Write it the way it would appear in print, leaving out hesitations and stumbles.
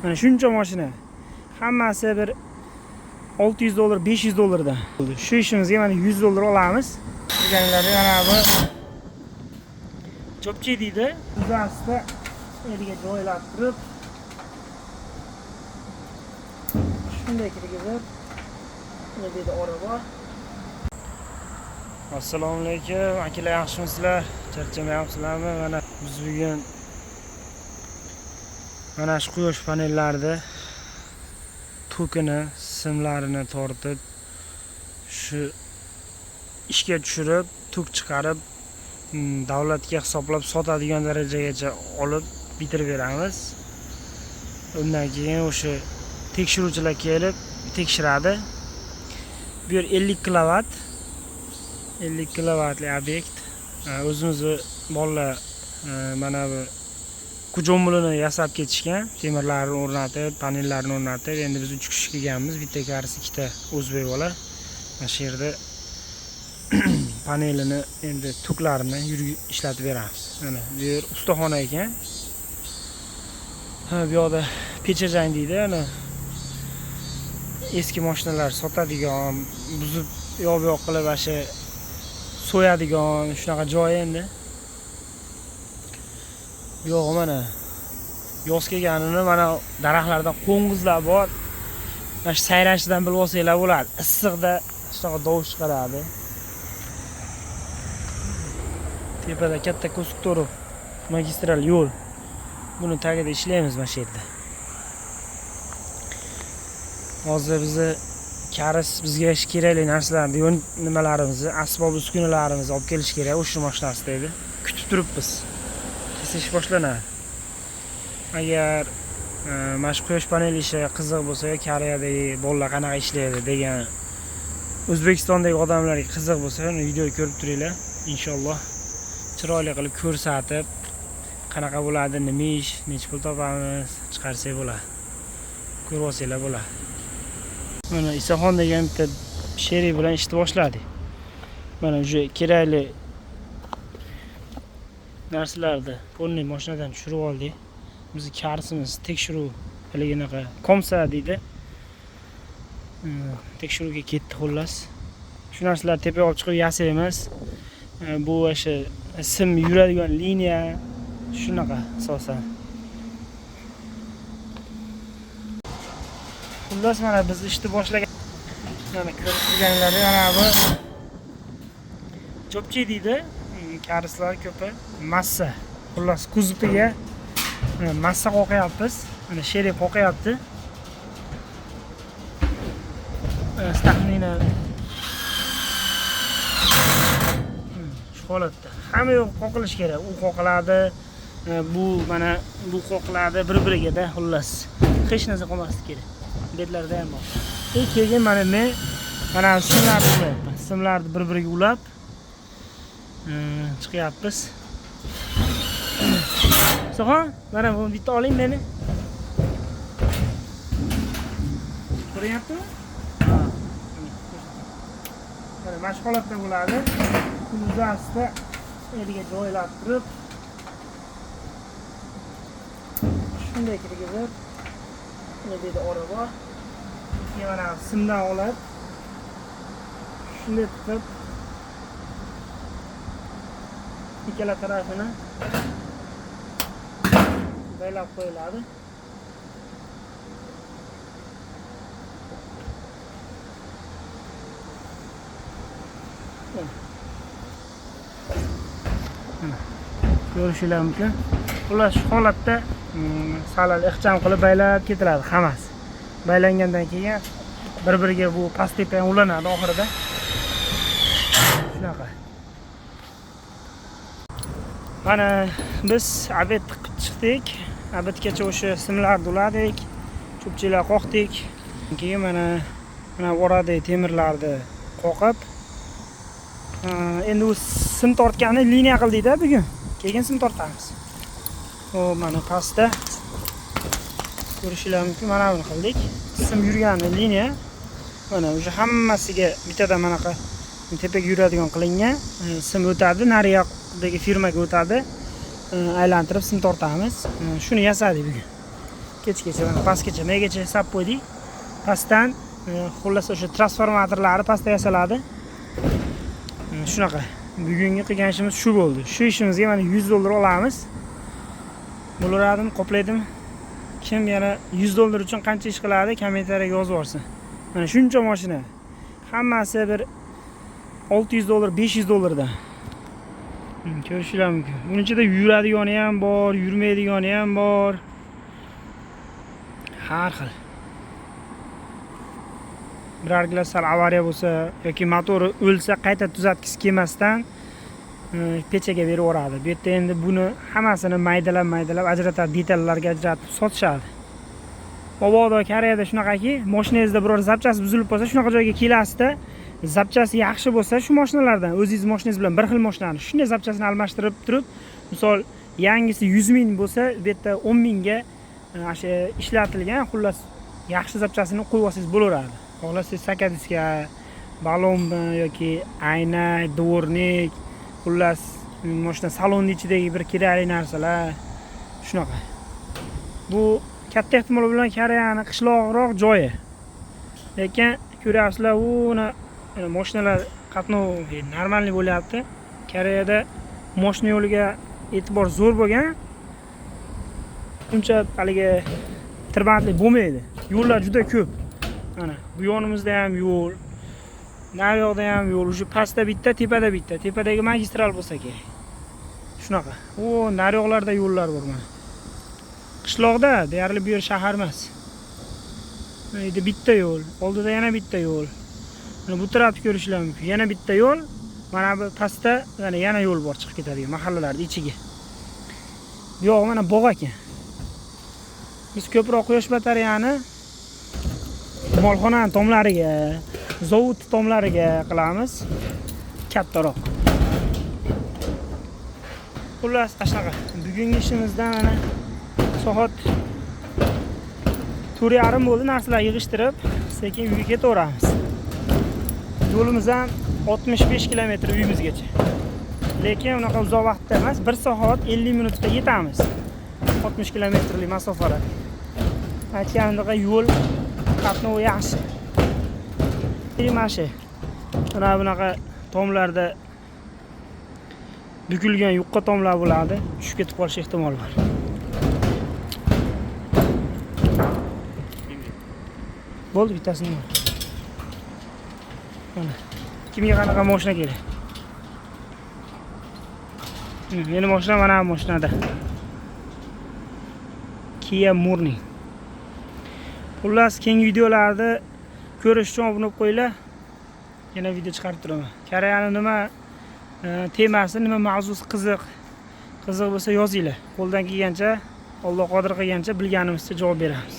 Mana shuncha mashina. Hammasi bir $600, $500 dan. Shu ishimizga mana $100 olamiz. Deganlari mana bu cho'pchi deydi. Uzasida eliga joylab turib shunday kirgizib nima deydi oraba. Assalomu alaykum, akalar, yaxshimisizlar? Charchamayapsizlarmi? Mana biz bugun mana shu quyosh panellarida tokini, simlarini tortib, shu ishga tushirib, tok chiqarib, davlatga hisoblab sotadigan darajagacha olib bitirib beramiz. Undan keyin o'sha tekshiruvchilar kelib tekshiradi. Bu yer 50 kilovatt. 50 kilovatli obyekt. O'zimizni bolalar mana bu kujombulini yasab ketishgan, temirlarni o'rnatib, panellarni o'rnatib, endi biz 3 kishi kelganmiz, bitta karisi ikkita o'zbek bola. Mana shu yerda panelini endi tuklarini ishlatib beramiz. Mana bu yer ustaxona ekan. Bu yoqda pechajang deydi, ana eski mashinalar sotadigan, buzib yo'q qilib o'sha so'yadigan shunaqa joy endi. Yo'q, mana yoz kelganini mana daraxtlardan qo'ng'izlar bor. Mana shu sayrashdan bilib olsanglar bo'ladi. Issiqda shunaqa tovush chiqaradi. Tepada katta ko'suktorov magistral yo'l. Buni tagida ishlaymiz mana shu yerda. Hozir bizni karis bizga kerakli narsalarni, nimalarimizni, asbob uskunalarimizni olib kelish kerak. O'sha mashinasida edi. Kutib turibmiz. Kesish boshlanadi. Agar mana shu quyosh paneli ishi qiziq bo'lsa, Koreyadagi bolalar qanaqa ishlaydi degan, O'zbekistondagi odamlarga qiziq bo'lsa, videoni ko'rib turinglar. Inshaalloh chiroyli qilib ko'rsatib, qanaqa bo'ladi, nima ish, necha pul topamiz, chiqarsak bo'ladi. Ko'rib olsanglar bo'ladi. Mana Isaxon degan bitta sherik bilan ishni boshladik. Mana o'sha kerakli narsalarni polniy mashinadan tushirib oldik. Bizni karsimiz tekshiruv haligiga komsa deydi. Tekshiruvga ketdi xullas. Shu narsalarni tepaga olib chiqib yasaymiz. Bu o'sha sim yuradigan liniya shunaqa asosan. Xullas mana biz ishni boshlagan. Mana ko'rib turganlari mana bu cho'pchi deydi. Karislar ko'pi massa. Xullas kuzoviga massa qo'yapmiz. Mana sherik qo'yapti. Taxminan shu holatda. Hamma yo'q qoqilish kerak. U qoqiladi, bu mana bu qoqiladi bir-biriga-da xullas. Hech narsa qolmaslik kerak. Betlarda ham bor. Keyin mana men mana simlarni ulayapman. Simlarni bir-biriga ulab chiqyapmiz. So'ng mana buni bitta oling meni. Ko'ryaptimi? Mana mana shu holatda bo'ladi. Buni uzasida eliga joylab turib shunday kirgizib nima deydi oraba. Keyin mana simdan olib shunday tutib ikkala tarafini baylab qo'yiladi. Ko'rishinglar mumkin. Ular shu holatda salal ixcham qilib baylab ketiladi hammasi. Baylangandan keyin bir-biriga bu past-tepa ulanadi oxirida. Shunaqa. Mana biz abed qilib chiqdik. Abedgacha o'sha simlarni uladik, cho'pchilar qoqdik. Keyin mana o'radagi temirlarni qoqib, endi u sim tortganni liniya qildik-da bugun. Keyin sim tortamiz. Xo'p, mana pastda ko'rishinglar mumkin, mana buni qildik. Sim yurganni liniya. Mana o'sha hammasiga bittadan manaqa tepaga yuradigan qilingan. Sim o'tadi, nariyoqdagi firmaga o'tadi. Aylantirib sim tortamiz. Shuni yasadik bugun. kechgacha, mana pastgacha, mengacha sap qo'ydik. Pastdan xullas o'sha transformatorlari pastda yasaladi. Shunaqa. Bugungi qilgan ishimiz shu bo'ldi. Shu ishimizga mana $100 olamiz. Bo'laradimi, qoplaydimi? Kim yana $100 uchun qancha ish qiladi, kommentariyaga yozib yuborsin. Mana shuncha mashina. Hammasi bir $600, $500 dan. Ko'rishinglar mumkin. Buning ichida yuradigani ham bor, yurmaydigani ham bor. Har xil. Birargilar sal avariya bo'lsa yoki motori o'lsa qayta tuzatgisi kelmasdan pechaga berib yuboradi. Bu yerda endi buni hammasini maydalab ajratadi, detallarga ajratib sotishadi. Mabodo Koreyada shunaqaki, mashinangizda biror zapchasi buzilib qolsa, shunaqa joyga kelasizda, zapchasi yaxshi bo'lsa, shu mashinalardan o'zingiz mashinangiz bilan bir xil mashinani shunday zapchasini almashtirib turib, misol yangisi 100 ming bo'lsa, bu yerda 10 mingga o'sha ishlatilgan, xullas yaxshi zapchasini qo'yib olsangiz bo'laveradi. Xohlasangiz sakadiska, balonmi yoki aynak, dvornik, xullas mashina saloni ichidagi bir kerakli narsalar shunaqa. Bu katta ehtimol bilan Koreyani qishloqroq joyi. Lekin ko'ryapsizlar, uni mashinalar qatnovi normalniy bo'lyapti. Koreyada mashina yo'liga e'tibor zo'r bo'lgan. Uncha haligi tirbandli bo'lmaydi. Yo'llar juda ko'p. Mana bu yonimizda ham yo'l, nari yoqda ham yo'l, o'sha pastda bitta, tepada bitta. Tepadagi magistral bo'lsa kerak. Shunaqa. Nari yoqlarda yo'llar bor mana. Qishloqda, deyarli bu yer shahar emas. Mana bitta yo'l, oldida yana bitta yo'l. Mana bu tarafni ko'rishlar mumkin. Yana bitta yo'l, mana bu pastda yana yo'l bor chiqib ketadigan mahallalarning ichiga. Bu yoq mana bog' ekan. Biz ko'proq quyosh batareyani molxona tomlariga, zavod tomlariga qilamiz. Kattaroq. Xullas, shunaqa. Bugungi ishimizdan mana soat 4:30 bo'ldi, narsalar yig'ishtirib, sekin uyga ketaveramiz. Yo'limiz ham 65 kilometr uyimizgacha. Lekin unaqa uzoq vaqtda emas, 1 soat 50 minutda yetamiz. 60 kilometrlik masofalar. Aytganimdek yo'l qatnovi yaxshi. Mana bunaqa tomlarda bukilgan yuqqa tomlar bo'ladi, tushib ketib qolish ehtimoli bor. Bo'ldi, bittasini bor. Mana kimga qanaqa mashina kerak? Meni mashina mana bu mashinada. Kia Morning. Xullas, keyingi videolarda ko'rish uchun obuna bo'lib qo'yinglar. Yana video chiqarib turaman. Koreyani nima temasi, nima mavzusi qiziq bo'lsa yozinglar. Qo'ldan kelgancha, Alloh qodir qilgancha bilganimizcha javob beramiz.